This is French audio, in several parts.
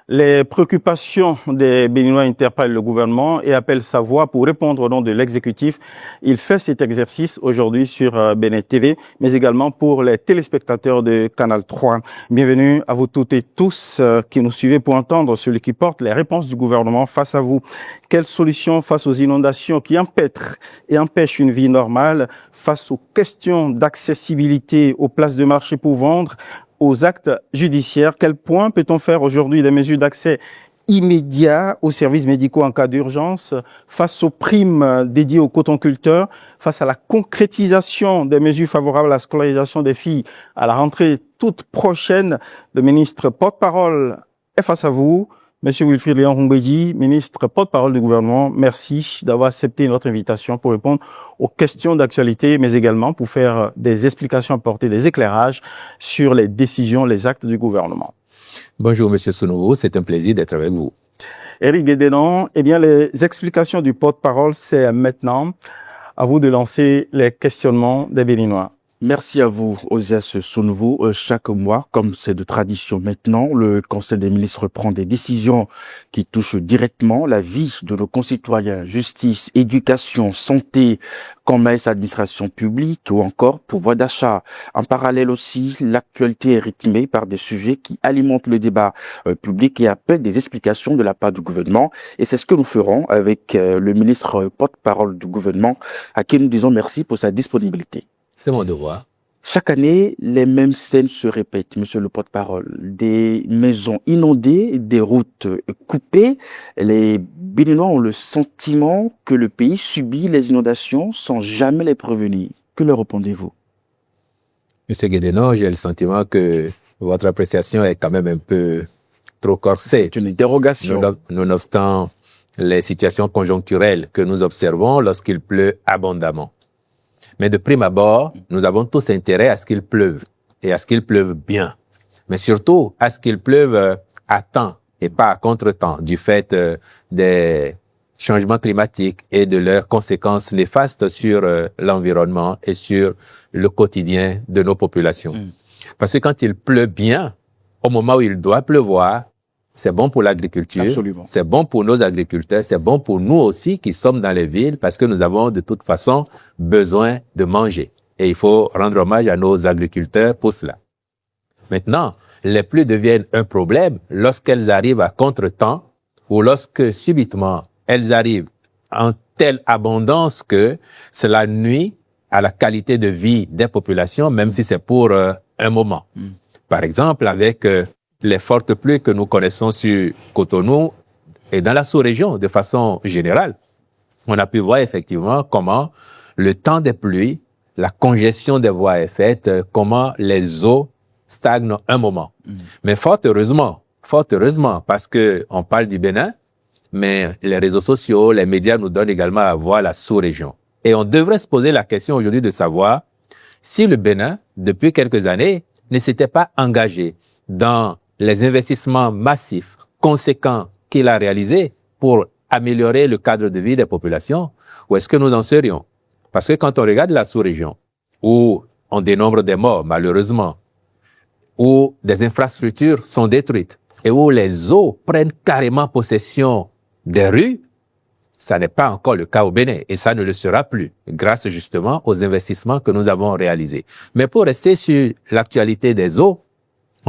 Les préoccupations des Béninois interpellent le gouvernement et appellent sa voix pour répondre au nom de l'exécutif. Il fait cet exercice aujourd'hui sur Bénin TV, mais également pour les téléspectateurs de Canal 3. Bienvenue à vous toutes et tous qui nous suivez pour entendre celui qui porte les réponses du gouvernement face à vous. Quelles solutions face aux inondations qui empêtrent et empêchent une vie normale, face aux questions d'accessibilité aux places de marché pour vendre, aux actes judiciaires? Quel point peut-on faire aujourd'hui des mesures d'accès immédiat aux services médicaux en cas d'urgence, face aux primes dédiées aux cotonculteurs, face à la concrétisation des mesures favorables à la scolarisation des filles à la rentrée toute prochaine? Le ministre porte-parole est face à vous. Monsieur Wilfried Léon Rumbédi, ministre porte-parole du gouvernement, merci d'avoir accepté notre invitation pour répondre aux questions d'actualité, mais également pour faire des explications, apporter des éclairages sur les décisions, les actes du gouvernement. Bonjour Monsieur Sounouvou, c'est un plaisir d'être avec vous. Éric Guédénon, eh bien les explications du porte-parole, c'est maintenant à vous de lancer les questionnements des Béninois. Merci à vous, Ozias Sounouvou. Chaque mois, comme c'est de tradition maintenant, le Conseil des ministres prend des décisions qui touchent directement la vie de nos concitoyens. Justice, éducation, santé, commerce, administration publique ou encore pouvoir d'achat. En parallèle aussi, l'actualité est rythmée par des sujets qui alimentent le débat public et appellent des explications de la part du gouvernement. Et c'est ce que nous ferons avec le ministre porte-parole du gouvernement, à qui nous disons merci pour sa disponibilité. C'est mon devoir. Chaque année, les mêmes scènes se répètent, monsieur le porte-parole. Des maisons inondées, des routes coupées. Les Béninois ont le sentiment que le pays subit les inondations sans jamais les prévenir. Que leur répondez-vous? Monsieur Guédénon, j'ai le sentiment que votre appréciation est quand même un peu trop corsée. C'est une interrogation. Nonobstant les situations conjoncturelles que nous observons lorsqu'il pleut abondamment. Mais de prime abord, nous avons tous intérêt à ce qu'il pleuve et à ce qu'il pleuve bien. Mais surtout, à ce qu'il pleuve à temps et pas à contre-temps du fait des changements climatiques et de leurs conséquences néfastes sur l'environnement et sur le quotidien de nos populations. Parce que quand il pleut bien, au moment où il doit pleuvoir, c'est bon pour l'agriculture, c'est bon pour nos agriculteurs, c'est bon pour nous aussi qui sommes dans les villes parce que nous avons de toute façon besoin de manger. Et il faut rendre hommage à nos agriculteurs pour cela. Maintenant, les pluies deviennent un problème lorsqu'elles arrivent à contre-temps ou lorsque subitement elles arrivent en telle abondance que cela nuit à la qualité de vie des populations, même si c'est pour un moment. Par exemple, avec les fortes pluies que nous connaissons sur Cotonou et dans la sous-région de façon générale, on a pu voir effectivement comment le temps des pluies, la congestion des voies est faite, comment les eaux stagnent un moment. Mais fort heureusement, parce que on parle du Bénin, mais les réseaux sociaux, les médias nous donnent également à voir la sous-région. Et on devrait se poser la question aujourd'hui de savoir si le Bénin, depuis quelques années, ne s'était pas engagé dans les investissements massifs, conséquents qu'il a réalisés pour améliorer le cadre de vie des populations, où est-ce que nous en serions? Parce que quand on regarde la sous-région, où on dénombre des morts, malheureusement, où des infrastructures sont détruites, et où les eaux prennent carrément possession des rues, ça n'est pas encore le cas au Bénin, et ça ne le sera plus, grâce justement aux investissements que nous avons réalisés. Mais pour rester sur l'actualité des eaux,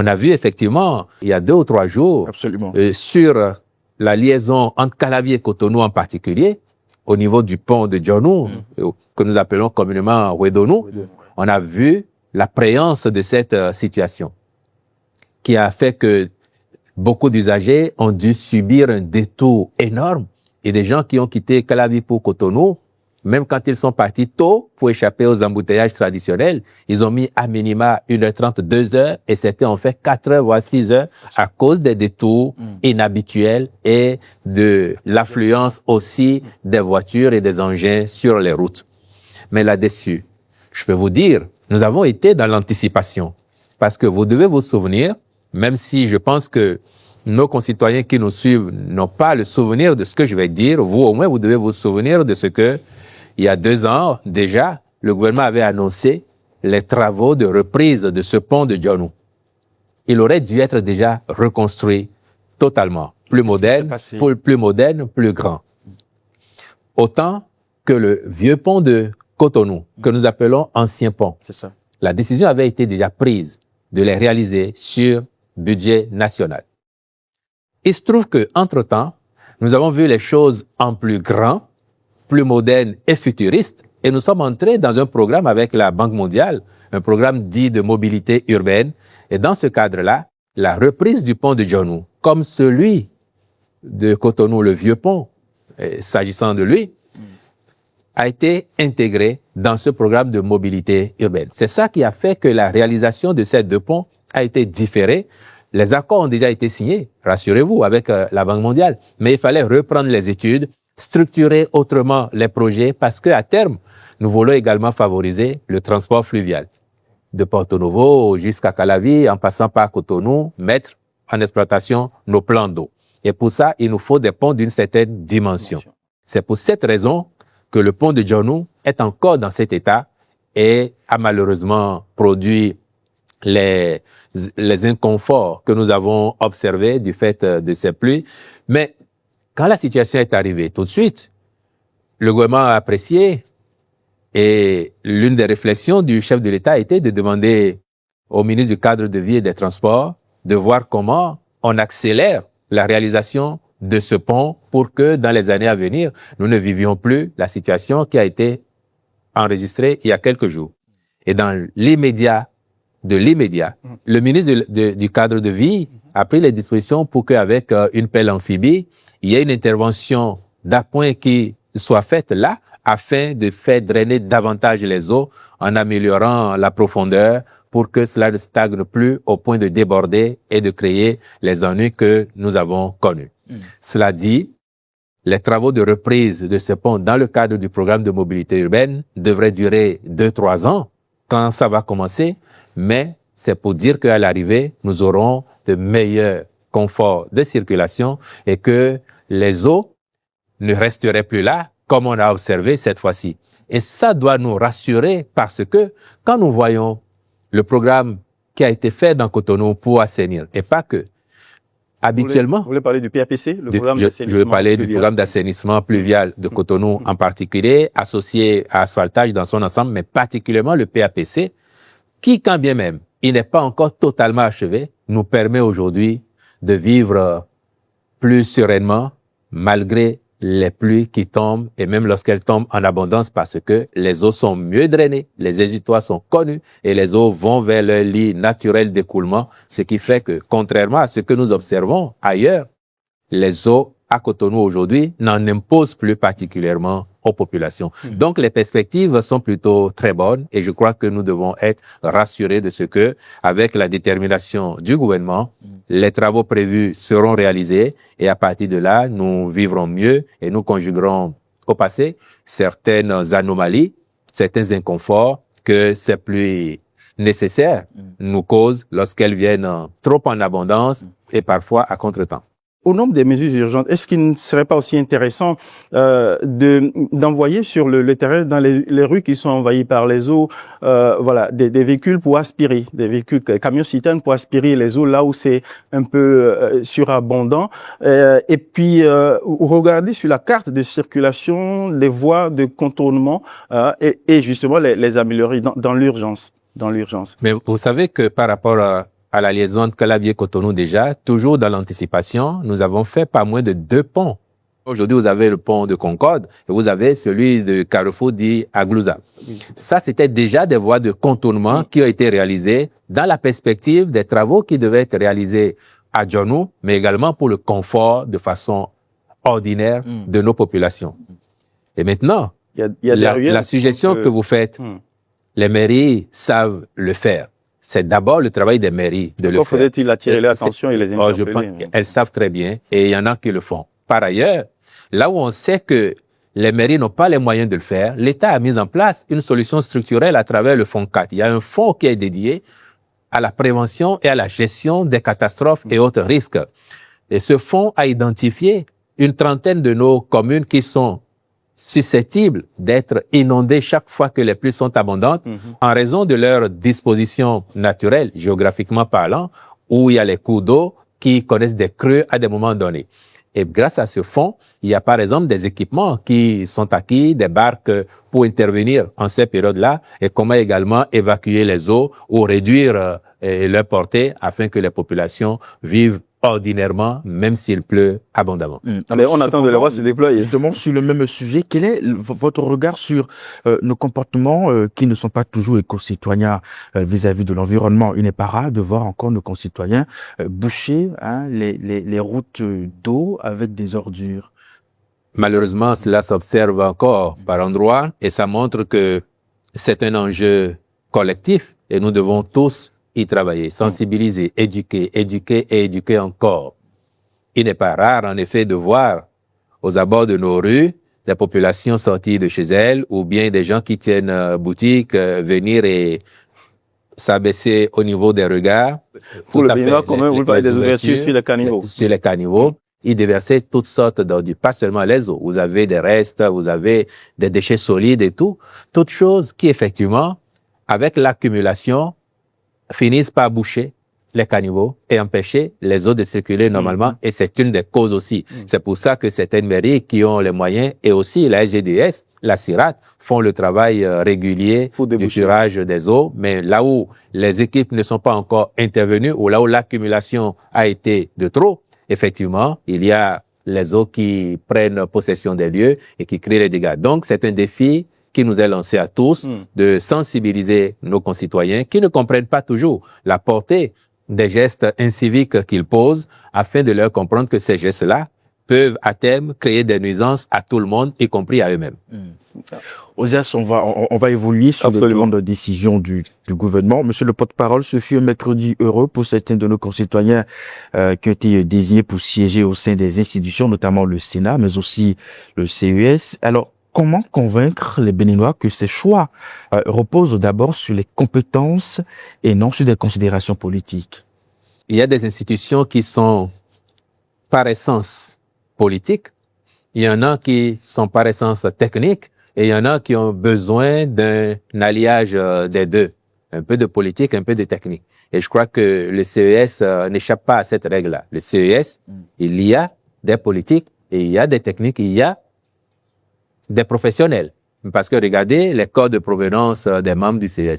on a vu effectivement, il y a 2 ou 3 jours, sur la liaison entre Calavi et Cotonou en particulier, au niveau du pont de Djonou, que nous appelons communément Wedonou, on a vu la préance de cette situation, qui a fait que beaucoup d'usagers ont dû subir un détour énorme, et des gens qui ont quitté Calavi pour Cotonou, même quand ils sont partis tôt pour échapper aux embouteillages traditionnels, ils ont mis à minima 1h30, 2h, et c'était en fait 4h, voire 6h, à cause des détours inhabituels et de l'affluence aussi des voitures et des engins sur les routes. Mais là-dessus, je peux vous dire, nous avons été dans l'anticipation. Parce que vous devez vous souvenir, même si je pense que nos concitoyens qui nous suivent n'ont pas le souvenir de ce que je vais dire, vous au moins vous devez vous souvenir de ce que il y a 2 ans, déjà, le gouvernement avait annoncé les travaux de reprise de ce pont de Djonou. Il aurait dû être déjà reconstruit Totalement. Plus moderne, plus moderne, plus grand. Autant que le vieux pont de Cotonou, que nous appelons ancien pont. C'est ça. La décision avait été déjà prise de les réaliser sur budget national. Il se trouve que, entre-temps, nous avons vu les choses en plus grand, plus moderne et futuriste, et nous sommes entrés dans un programme avec la Banque mondiale, un programme dit de mobilité urbaine, et dans ce cadre-là, la reprise du pont de Djonou, comme celui de Cotonou, le vieux pont, s'agissant de lui, a été intégré dans ce programme de mobilité urbaine. C'est ça qui a fait que la réalisation de ces deux ponts a été différée. Les accords ont déjà été signés, rassurez-vous, avec la Banque mondiale, mais il fallait reprendre les études, structurer autrement les projets, parce qu'à terme, nous voulons également favoriser le transport fluvial. De Porto Novo jusqu'à Calavi, en passant par Cotonou, mettre en exploitation nos plans d'eau. Et pour ça, il nous faut des ponts d'une certaine dimension. C'est pour cette raison que le pont de Djonou est encore dans cet état et a malheureusement produit les inconforts que nous avons observés du fait de ces pluies. Mais quand la situation est arrivée tout de suite, le gouvernement a apprécié et l'une des réflexions du chef de l'État était de demander au ministre du Cadre de Vie et des Transports de voir comment on accélère la réalisation de ce pont pour que dans les années à venir, nous ne vivions plus la situation qui a été enregistrée il y a quelques jours. Et dans l'immédiat, le ministre du Cadre de Vie a pris les dispositions pour qu'avec une pelle amphibie, il y ait une intervention d'appoint qui soit faite là afin de faire drainer davantage les eaux en améliorant la profondeur pour que cela ne stagne plus au point de déborder et de créer les ennuis que nous avons connus. Cela dit, les travaux de reprise de ce pont dans le cadre du programme de mobilité urbaine devraient durer 2-3 ans quand ça va commencer, mais c'est pour dire qu'à l'arrivée, nous aurons de meilleurs conforts de circulation et que les eaux ne resteraient plus là comme on a observé cette fois-ci. Et ça doit nous rassurer parce que quand nous voyons le programme qui a été fait dans Cotonou pour assainir, et pas que, habituellement... Vous voulez parler du PAPC, le programme d'assainissement Je veux parler du programme d'assainissement pluvial de Cotonou en particulier, associé à asphaltage dans son ensemble, mais particulièrement le PAPC, qui, quand bien même, il n'est pas encore totalement achevé, nous permet aujourd'hui de vivre plus sereinement, malgré les pluies qui tombent, et même lorsqu'elles tombent en abondance, parce que les eaux sont mieux drainées, les exutoires sont connus, et les eaux vont vers leur lit naturel d'écoulement, ce qui fait que, contrairement à ce que nous observons ailleurs, les eaux à Cotonou aujourd'hui n'en imposent plus particulièrement aux populations. Donc les perspectives sont plutôt très bonnes, et je crois que nous devons être rassurés de ce que, avec la détermination du gouvernement, les travaux prévus seront réalisés, et à partir de là, nous vivrons mieux et nous conjuguerons au passé certaines anomalies, certains inconforts que ces pluies nécessaires nous causent lorsqu'elles viennent trop en abondance et parfois à contretemps. Au nombre des mesures urgentes, est-ce qu'il ne serait pas aussi intéressant d'envoyer sur le terrain, dans les rues qui sont envahies par les eaux, voilà, des véhicules pour aspirer, des véhicules camions-citernes pour aspirer les eaux là où c'est un peu surabondant, et puis regarder sur la carte de circulation les voies de contournement et justement les améliorer dans l'urgence. Mais vous savez que par rapport à la liaison de Calavier-Cotonou déjà, toujours dans l'anticipation, nous avons fait pas moins de 2 ponts. Aujourd'hui, vous avez le pont de Concorde et vous avez celui de Carrefour dit Aglouza. Ça, c'était déjà des voies de contournement qui ont été réalisées dans la perspective des travaux qui devaient être réalisés à Djonou, mais également pour le confort de façon ordinaire de nos populations. Et maintenant, la suggestion que vous faites, les mairies savent le faire. C'est d'abord le travail des mairies de le faire. Pourquoi faudrait-il attirer l'attention et les interpeller? Je pense qu'elles savent très bien et il y en a qui le font. Par ailleurs, là où on sait que les mairies n'ont pas les moyens de le faire, l'État a mis en place une solution structurelle à travers le Fonds 4. Il y a un fonds qui est dédié à la prévention et à la gestion des catastrophes et autres risques. Et ce fonds a identifié une trentaine de nos communes qui sont susceptibles d'être inondées chaque fois que les pluies sont abondantes en raison de leur disposition naturelle, géographiquement parlant, où il y a les cours d'eau qui connaissent des creux à des moments donnés. Et grâce à ce fonds, il y a par exemple des équipements qui sont acquis, des barques pour intervenir en ces périodes-là, et comment également évacuer les eaux ou réduire leur portée afin que les populations vivent ordinairement, même s'il pleut abondamment. Mais on attend de les voir se déployer. Justement, sur le même sujet, quel est votre regard sur nos comportements qui ne sont pas toujours éco-citoyens vis-à-vis de l'environnement? Il n'est pas rare de voir encore nos concitoyens boucher les routes d'eau avec des ordures. Malheureusement, cela s'observe encore par endroits et ça montre que c'est un enjeu collectif et nous devons tous y travailler, sensibiliser, éduquer et éduquer encore. Il n'est pas rare, en effet, de voir aux abords de nos rues des populations sorties de chez elles ou bien des gens qui tiennent boutique venir et s'abaisser au niveau des regards. Pour le Béninois, quand même, vous parlez des ouvertures sur les caniveaux. Sur les caniveaux, ils déversaient toutes sortes d'ordures, pas seulement les eaux. Vous avez des restes, vous avez des déchets solides et tout. Toutes choses qui, effectivement, avec l'accumulation, finissent par boucher les caniveaux et empêcher les eaux de circuler normalement. Et c'est une des causes aussi. C'est pour ça que certaines mairies qui ont les moyens et aussi la SGDS, la CIRAT, font le travail régulier du curage des eaux. Mais là où les équipes ne sont pas encore intervenues ou là où l'accumulation a été de trop, effectivement, il y a les eaux qui prennent possession des lieux et qui créent les dégâts. Donc, c'est un défi qui nous est lancé à tous de sensibiliser nos concitoyens qui ne comprennent pas toujours la portée des gestes inciviques qu'ils posent afin de leur comprendre que ces gestes-là peuvent à terme créer des nuisances à tout le monde, y compris à eux-mêmes. Osias, on va évoluer sur le plan de décision du gouvernement. Monsieur le porte-parole, ce fut un mercredi heureux pour certains de nos concitoyens qui ont été désignés pour siéger au sein des institutions, notamment le Sénat, mais aussi le CES. Alors, comment convaincre les Béninois que ces choix reposent d'abord sur les compétences et non sur des considérations politiques? Il y a des institutions qui sont par essence politiques, il y en a qui sont par essence techniques et il y en a qui ont besoin d'un alliage des deux, un peu de politique, un peu de technique. Et je crois que le CES n'échappe pas à cette règle-là. Le CES, il y a des politiques et il y a des techniques, il y a des professionnels. Parce que regardez les codes de provenance des membres du CES.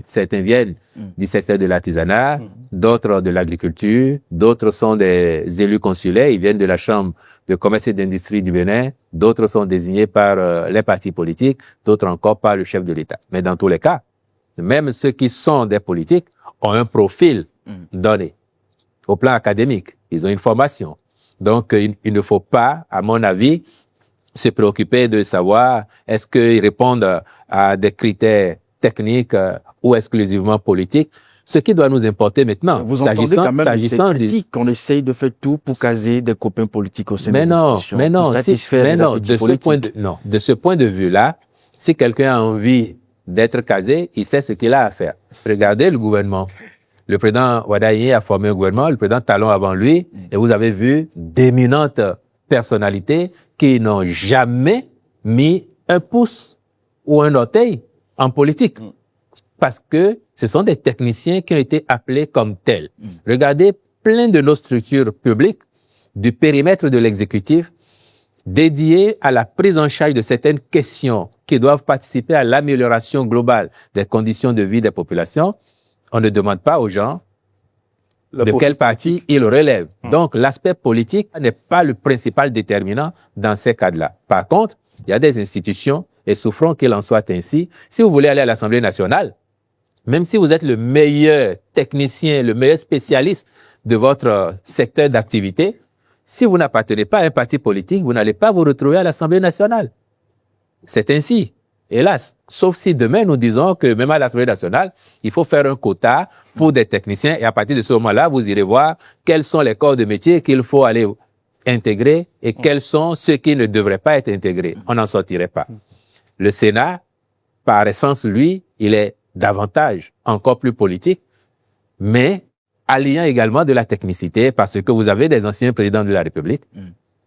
Certains viennent du secteur de l'artisanat, d'autres de l'agriculture, d'autres sont des élus consulaires, ils viennent de la Chambre de commerce et d'industrie du Bénin, d'autres sont désignés par les partis politiques, d'autres encore par le chef de l'État. Mais dans tous les cas, même ceux qui sont des politiques ont un profil donné au plan académique. Ils ont une formation. Donc, il ne faut pas, à mon avis, se préoccuper de savoir est-ce qu'ils répondent à des critères techniques ou exclusivement politiques. Ce qui doit nous importer maintenant, vous entendez quand même cette critique qu'on essaye de faire tout pour caser des copains politiques au sein des institutions. De ce point de vue-là, si quelqu'un a envie d'être casé, il sait ce qu'il a à faire. Regardez le gouvernement. Le président Wadaye a formé un gouvernement, le président Talon avant lui, et vous avez vu d'éminentes personnalités qui n'ont jamais mis un pouce ou un orteil en politique. Parce que ce sont des techniciens qui ont été appelés comme tels. Regardez plein de nos structures publiques, du périmètre de l'exécutif, dédiées à la prise en charge de certaines questions qui doivent participer à l'amélioration globale des conditions de vie des populations. On ne demande pas aux gens de quel parti ils relèvent. Donc, l'aspect politique n'est pas le principal déterminant dans ces cas-là. Par contre, il y a des institutions, et souffrons qu'il en soit ainsi. Si vous voulez aller à l'Assemblée nationale, même si vous êtes le meilleur technicien, le meilleur spécialiste de votre secteur d'activité, si vous n'appartenez pas à un parti politique, vous n'allez pas vous retrouver à l'Assemblée nationale. C'est ainsi. Hélas, sauf si demain nous disons que même à l'Assemblée nationale, il faut faire un quota pour des techniciens et à partir de ce moment-là, vous irez voir quels sont les corps de métier qu'il faut aller intégrer et quels sont ceux qui ne devraient pas être intégrés. On n'en sortirait pas. Le Sénat, par essence, lui, il est davantage encore plus politique, mais alliant également de la technicité parce que vous avez des anciens présidents de la République,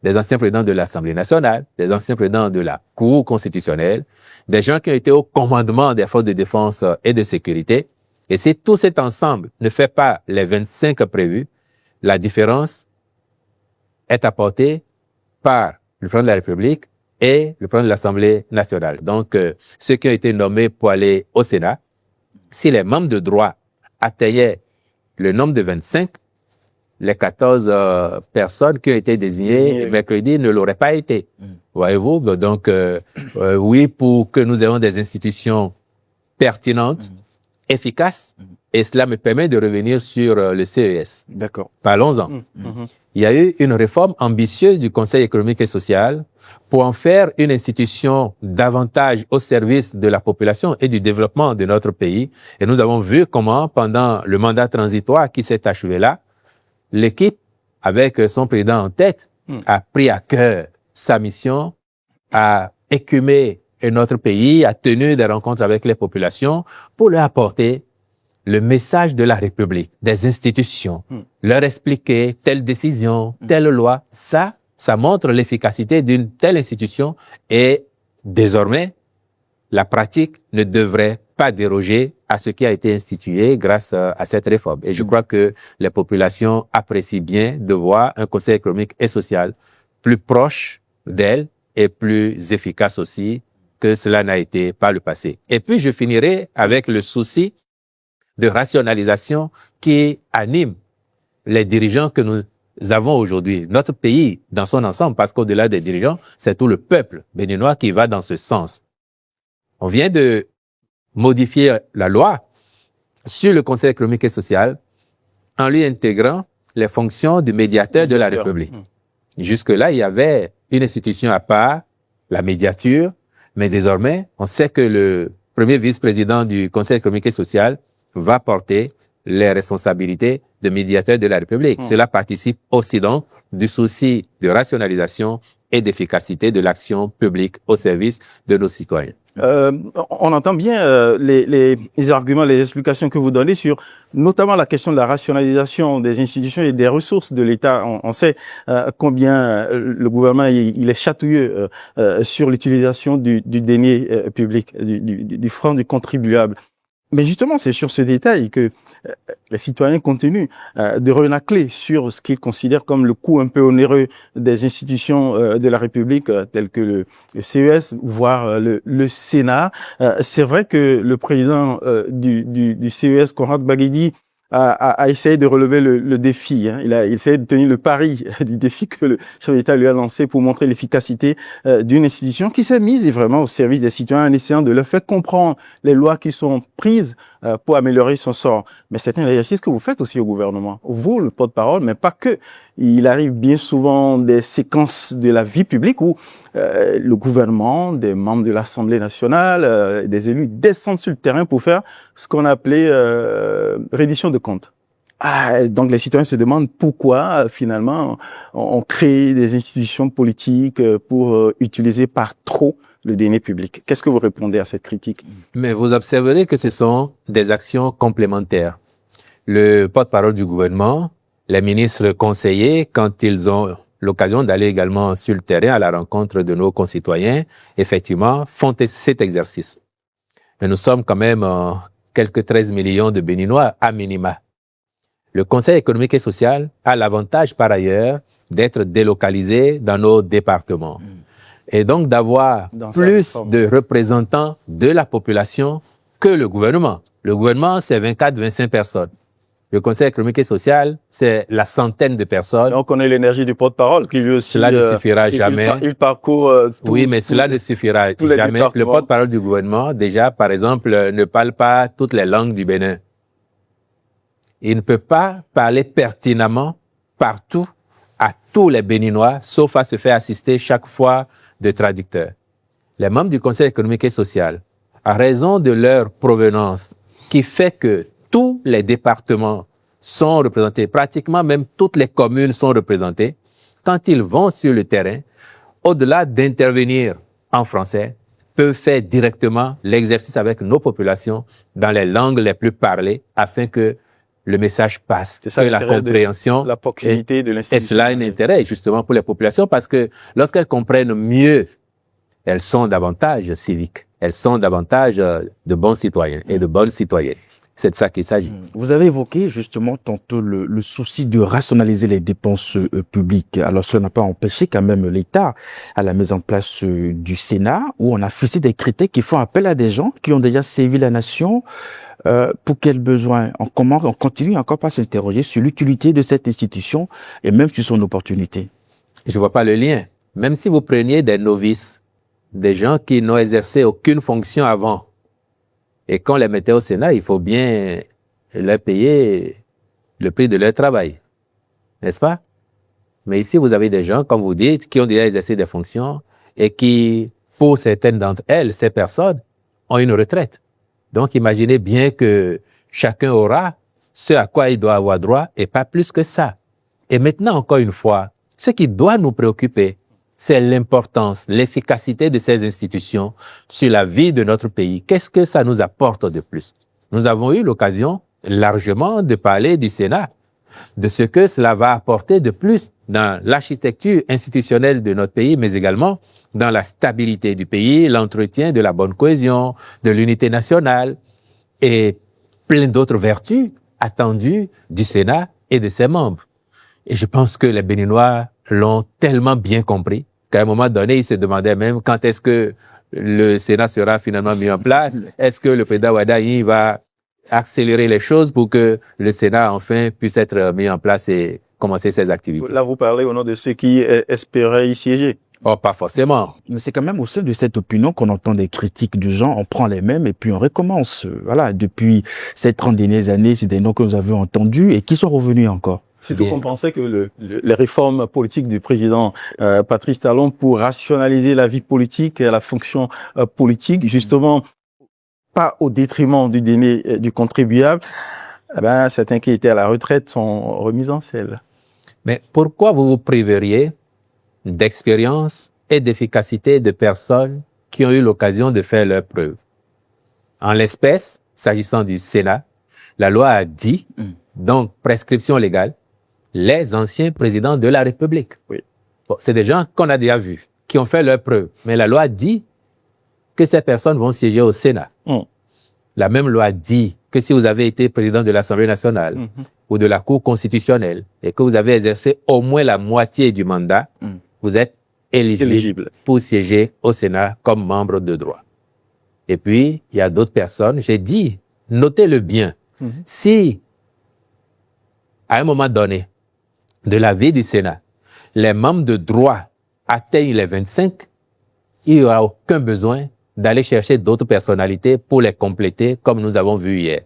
des anciens présidents de l'Assemblée nationale, des anciens présidents de la Cour constitutionnelle, des gens qui ont été au commandement des forces de défense et de sécurité. Et si tout cet ensemble ne fait pas les 25 prévus, la différence est apportée par le président de la République et le président de l'Assemblée nationale. Donc, ceux qui ont été nommés pour aller au Sénat, si les membres de droit atteignaient le nombre de 25, les 14 personnes qui ont été désignées mercredi ne l'auraient pas été. Voyez-vous? Donc, oui, pour que nous ayons des institutions pertinentes, efficaces, et cela me permet de revenir sur le CES. D'accord. Parlons-en. Il y a eu une réforme ambitieuse du Conseil économique et social pour en faire une institution davantage au service de la population et du développement de notre pays. Et nous avons vu comment, pendant le mandat transitoire qui s'est achevé là, l'équipe, avec son président en tête, a pris à cœur sa mission, a écumé notre pays, a tenu des rencontres avec les populations pour leur apporter le message de la République, des institutions, leur expliquer telle décision, telle loi. Ça montre l'efficacité d'une telle institution et désormais, la pratique ne devrait pas déroger à ce qui a été institué grâce à cette réforme. Et je crois que les populations apprécient bien de voir un Conseil économique et social plus proche d'elles et plus efficace aussi que cela n'a été par le passé. Et puis, je finirai avec le souci de rationalisation qui anime les dirigeants que nous avons aujourd'hui. Notre pays dans son ensemble, parce qu'au-delà des dirigeants, c'est tout le peuple béninois qui va dans ce sens. On vient de modifier la loi sur le Conseil économique et social en lui intégrant les fonctions du médiateur de la République. Jusque-là, il y avait une institution à part, la médiature, mais désormais, on sait que le premier vice-président du Conseil économique et social va porter les responsabilités de médiateur de la République. Cela participe aussi donc du souci de rationalisation et d'efficacité de l'action publique au service de nos citoyens. On entend bien les arguments, les explications que vous donnez sur notamment la question de la rationalisation des institutions et des ressources de l'État. On sait combien le gouvernement il est chatouilleux sur l'utilisation du denier public, du franc du contribuable. Mais justement, c'est sur ce détail que les citoyens continuent de renacler sur ce qu'ils considèrent comme le coût un peu onéreux des institutions de la République, telles que le CES, voire le Sénat. C'est vrai que le président du CES, Conrad Baguidi, a essayé de relever le défi. Hein. Il essayé de tenir le pari du défi que le chef d'État lui a lancé pour montrer l'efficacité d'une institution qui s'est mise vraiment au service des citoyens en essayant de leur faire comprendre les lois qui sont prises pour améliorer son sort. Mais c'est un exercice que vous faites aussi au gouvernement. Vous, le porte-parole, mais pas que. Il arrive bien souvent des séquences de la vie publique où le gouvernement, des membres de l'Assemblée nationale, des élus descendent sur le terrain pour faire ce qu'on appelait reddition de comptes. Donc les citoyens se demandent pourquoi finalement on crée des institutions politiques pour utiliser par trop le denier public. Qu'est-ce que vous répondez à cette critique? Mais vous observerez que ce sont des actions complémentaires. Le porte-parole du gouvernement, les ministres conseillers, quand ils ont l'occasion d'aller également sur le terrain à la rencontre de nos concitoyens, effectivement, font cet exercice. Mais nous sommes quand même quelques 13 millions de Béninois à minima. Le Conseil économique et social a l'avantage par ailleurs d'être délocalisé dans nos départements. Et donc d'avoir plus de représentants de la population que le gouvernement. Le gouvernement, c'est 24-25 personnes. Le Conseil économique et social, c'est la centaine de personnes. On connaît l'énergie du porte-parole qui lui aussi... Cela ne suffira jamais. Il parcourt... oui, mais cela ne suffira jamais. Le porte-parole du gouvernement, déjà, par exemple, ne parle pas toutes les langues du Bénin. Il ne peut pas parler pertinemment partout à tous les Béninois, sauf à se faire assister chaque fois de traducteurs. Les membres du Conseil économique et social, à raison de leur provenance, qui fait que tous les départements sont représentés, pratiquement même toutes les communes sont représentées, quand ils vont sur le terrain, au-delà d'intervenir en français, peuvent faire directement l'exercice avec nos populations dans les langues les plus parlées afin que le message passe. C'est ça, la compréhension, la proximité de l'institution. Et cela a un intérêt justement pour les populations parce que lorsqu'elles comprennent mieux, elles sont davantage civiques, elles sont davantage de bons citoyens et de bonnes citoyennes. C'est de ça qu'il s'agit. Vous avez évoqué justement tantôt le souci de rationaliser les dépenses publiques. Alors, cela n'a pas empêché quand même l'État à la mise en place du Sénat, où on a fixé des critères qui font appel à des gens qui ont déjà servi la nation. Pour quels besoins? On continue encore par s'interroger sur l'utilité de cette institution et même sur son opportunité. Je vois pas le lien. Même si vous preniez des novices, des gens qui n'ont exercé aucune fonction avant, et qu'on les mettait au Sénat, il faut bien leur payer le prix de leur travail. N'est-ce pas? Mais ici, vous avez des gens, comme vous dites, qui ont déjà exercé des fonctions et qui, pour certaines d'entre elles, ces personnes, ont une retraite. Donc, imaginez bien que chacun aura ce à quoi il doit avoir droit et pas plus que ça. Et maintenant, encore une fois, ce qui doit nous préoccuper, c'est l'importance, l'efficacité de ces institutions sur la vie de notre pays. Qu'est-ce que ça nous apporte de plus? Nous avons eu l'occasion largement de parler du Sénat, de ce que cela va apporter de plus dans l'architecture institutionnelle de notre pays, mais également dans la stabilité du pays, l'entretien de la bonne cohésion, de l'unité nationale et plein d'autres vertus attendues du Sénat et de ses membres. Et je pense que les Béninois l'ont tellement bien compris qu'à un moment donné, ils se demandaient même quand est-ce que le Sénat sera finalement mis en place. Est-ce que le président Wadayi va accélérer les choses pour que le Sénat, enfin, puisse être mis en place et commencer ses activités? Là, vous parlez au nom de ceux qui espéraient y siéger. Oh, pas forcément. Mais c'est quand même au sein de cette opinion qu'on entend des critiques du genre, on prend les mêmes et puis on recommence. Voilà, depuis ces 30 dernières années, c'est des noms que nous avons entendus et qui sont revenus encore. Surtout qu'on pensait que les réformes politiques du président Patrice Talon pour rationaliser la vie politique et la fonction politique, justement, pas au détriment du dîner du contribuable, eh ben, certains qui étaient à la retraite sont remis en selle. Mais pourquoi vous vous priveriez d'expérience et d'efficacité de personnes qui ont eu l'occasion de faire leurs preuves? En l'espèce, s'agissant du Sénat, la loi a dit, donc prescription légale, les anciens présidents de la République. Oui. Bon, c'est des gens qu'on a déjà vus, qui ont fait leurs preuves. Mais la loi dit que ces personnes vont siéger au Sénat. La même loi dit que si vous avez été président de l'Assemblée nationale ou de la Cour constitutionnelle et que vous avez exercé au moins la moitié du mandat, vous êtes éligible pour siéger au Sénat comme membre de droit. Et puis, il y a d'autres personnes, j'ai dit, notez-le bien, si à un moment donné de la vie du Sénat, les membres de droit atteignent les 25, il n'y aura aucun besoin d'aller chercher d'autres personnalités pour les compléter, comme nous avons vu hier.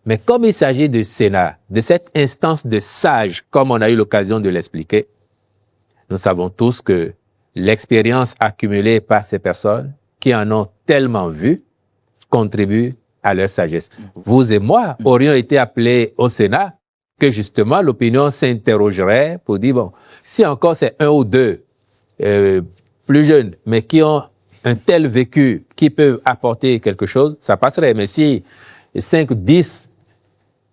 Mais comme il s'agit du Sénat, de cette instance de sages, comme on a eu l'occasion de l'expliquer, nous savons tous que l'expérience accumulée par ces personnes, qui en ont tellement vu, contribue à leur sagesse. Vous et moi aurions été appelés au Sénat que justement l'opinion s'interrogerait pour dire, bon, si encore c'est un ou deux plus jeunes, mais qui ont un tel vécu, qui peuvent apporter quelque chose, ça passerait. Mais si 5, 10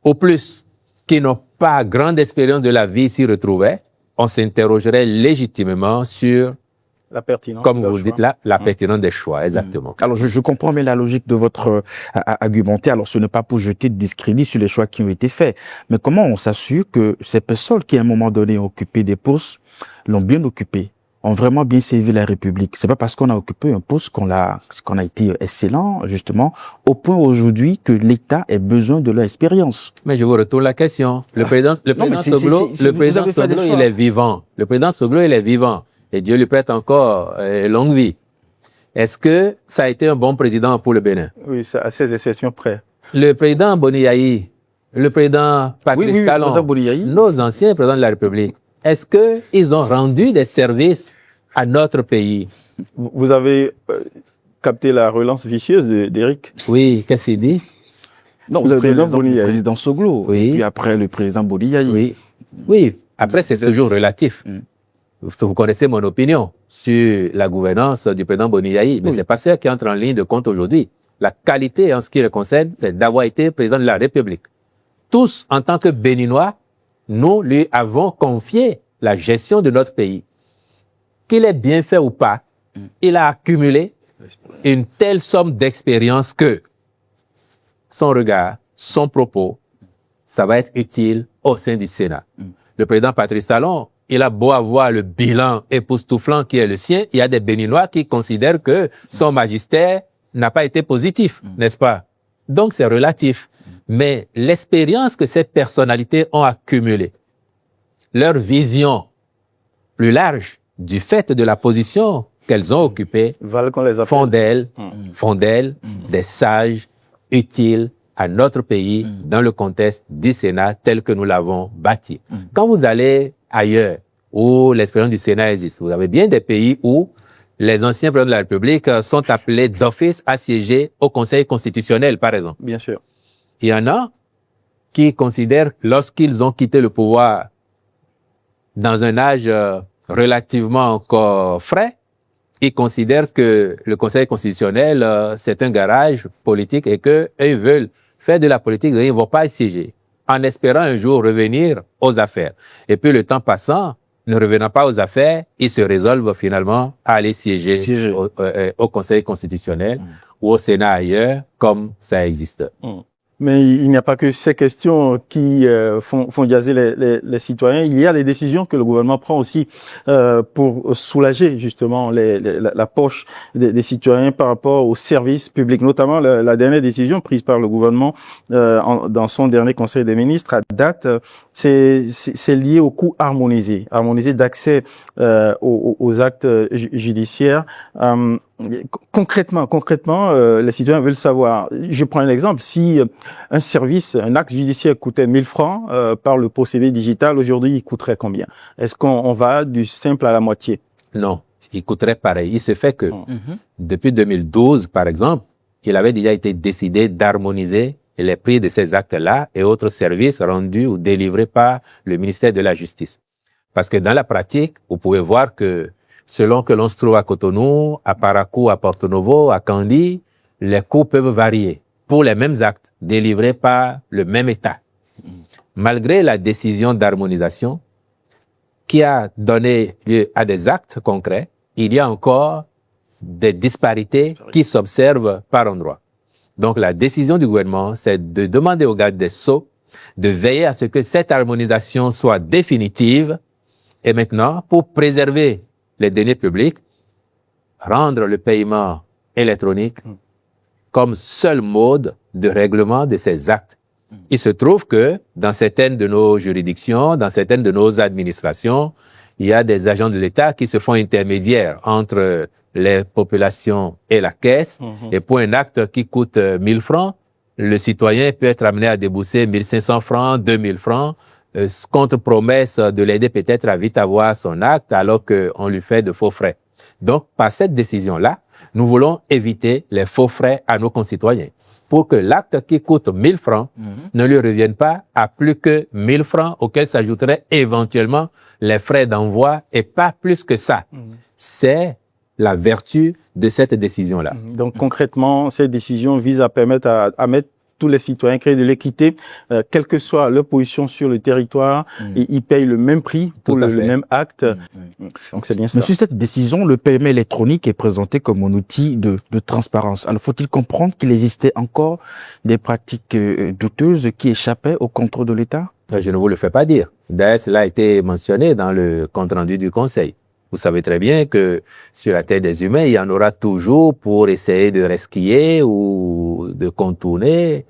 au plus, qui n'ont pas grande expérience de la vie s'y retrouvaient, on s'interrogerait légitimement sur la pertinence, comme vous le dites là, la pertinence des choix, exactement. Alors, je comprends bien la logique de votre argumentaire. Alors, ce n'est pas pour jeter de discrédit sur les choix qui ont été faits. Mais comment on s'assure que ces personnes qui, à un moment donné, ont occupé des postes, l'ont bien occupé, ont vraiment bien servi la République? C'est pas parce qu'on a occupé un poste qu'on a été excellent, justement, au point aujourd'hui que l'État ait besoin de leur expérience. Mais je vous retourne la question. Le président Soglo, il est vivant. Le président Soglo, il est vivant. Et Dieu lui prête encore longue vie. Est-ce que ça a été un bon président pour le Bénin? Oui, ça, à ces exceptions près. Le président Boniaï, le président Patrice Talon, nos anciens présidents de la République, est-ce qu'ils ont rendu des services à notre pays? Vous avez capté la relance vicieuse d'Éric? Oui, qu'est-ce qu'il dit? Non, vous avez le président Soglo, oui. Et puis après le président Boniaï. Oui, oui. Après, c'est toujours relatif. Vous connaissez mon opinion sur la gouvernance du président Boniaï, mais c'est pas ça qui entre en ligne de compte aujourd'hui. La qualité en ce qui le concerne, c'est d'avoir été président de la République. Tous, en tant que Béninois, nous lui avons confié la gestion de notre pays. Qu'il ait bien fait ou pas, il a accumulé une telle somme d'expérience que son regard, son propos, ça va être utile au sein du Sénat. Le président Patrice Talon, il a beau avoir le bilan époustouflant qui est le sien, il y a des Béninois qui considèrent que son magistère n'a pas été positif, n'est-ce pas? Donc c'est relatif. Mais l'expérience que ces personnalités ont accumulée, leur vision plus large du fait de la position qu'elles ont occupée, font d'elles des sages utiles à notre pays dans le contexte du Sénat tel que nous l'avons bâti. Quand vous allez ailleurs où l'expérience du Sénat existe, vous avez bien des pays où les anciens présidents de la République sont appelés d'office à siéger au Conseil constitutionnel, par exemple. Bien sûr. Il y en a qui considèrent, lorsqu'ils ont quitté le pouvoir dans un âge relativement encore frais, ils considèrent que le Conseil constitutionnel, c'est un garage politique et qu'eux, ils veulent faire de la politique, ils ne vont pas y siéger, en espérant un jour revenir aux affaires. Et puis le temps passant, ne revenant pas aux affaires, ils se résolvent finalement à aller siéger. Au Conseil constitutionnel ou au Sénat ailleurs, comme ça existe. Mais il n'y a pas que ces questions qui font jaser les citoyens. Il y a des décisions que le gouvernement prend aussi pour soulager justement la poche des citoyens par rapport aux services publics. Notamment la dernière décision prise par le gouvernement dans son dernier Conseil des ministres à date, c'est lié au coût harmonisé d'accès aux actes judiciaires. Concrètement, les citoyens veulent savoir. Je prends un exemple. Si un acte judiciaire coûtait 1000 francs par le procédé digital, aujourd'hui, il coûterait combien? Est-ce qu'on va du simple à la moitié? Non, il coûterait pareil. Il se fait que depuis 2012, par exemple, il avait déjà été décidé d'harmoniser les prix de ces actes-là et autres services rendus ou délivrés par le ministère de la Justice. Parce que dans la pratique, vous pouvez voir que selon que l'on se trouve à Cotonou, à Parakou, à Porto Novo, à Kandy, les coûts peuvent varier pour les mêmes actes délivrés par le même État. Malgré la décision d'harmonisation qui a donné lieu à des actes concrets, il y a encore des disparités qui s'observent par endroits. Donc la décision du gouvernement, c'est de demander aux gardes des Sceaux de veiller à ce que cette harmonisation soit définitive et maintenant, pour préserver les deniers publics, rendre le paiement électronique comme seul mode de règlement de ces actes. Il se trouve que dans certaines de nos juridictions, dans certaines de nos administrations, il y a des agents de l'État qui se font intermédiaires entre les populations et la caisse. Et pour un acte qui coûte 1000 francs, le citoyen peut être amené à débourser 1500 francs, 2000 francs, contre promesse de l'aider peut-être à vite avoir son acte alors qu'on lui fait de faux frais. Donc, par cette décision-là, nous voulons éviter les faux frais à nos concitoyens pour que l'acte qui coûte 1000 francs ne lui revienne pas à plus que 1000 francs auxquels s'ajouteraient éventuellement les frais d'envoi et pas plus que ça. C'est la vertu de cette décision-là. Donc, concrètement, cette décision vise à permettre à mettre tous les citoyens, créer de l'équité, quelle que soit leur position sur le territoire, et ils payent le même prix pour le même acte. Donc c'est bien ça. Mais sur cette décision, le paiement électronique est présenté comme un outil de transparence. Alors faut-il comprendre qu'il existait encore des pratiques douteuses qui échappaient au contrôle de l'État? Je ne vous le fais pas dire. D'ailleurs, cela a été mentionné dans le compte-rendu du Conseil. Vous savez très bien que sur la terre des humains, il y en aura toujours pour essayer de resquiller ou de contourner.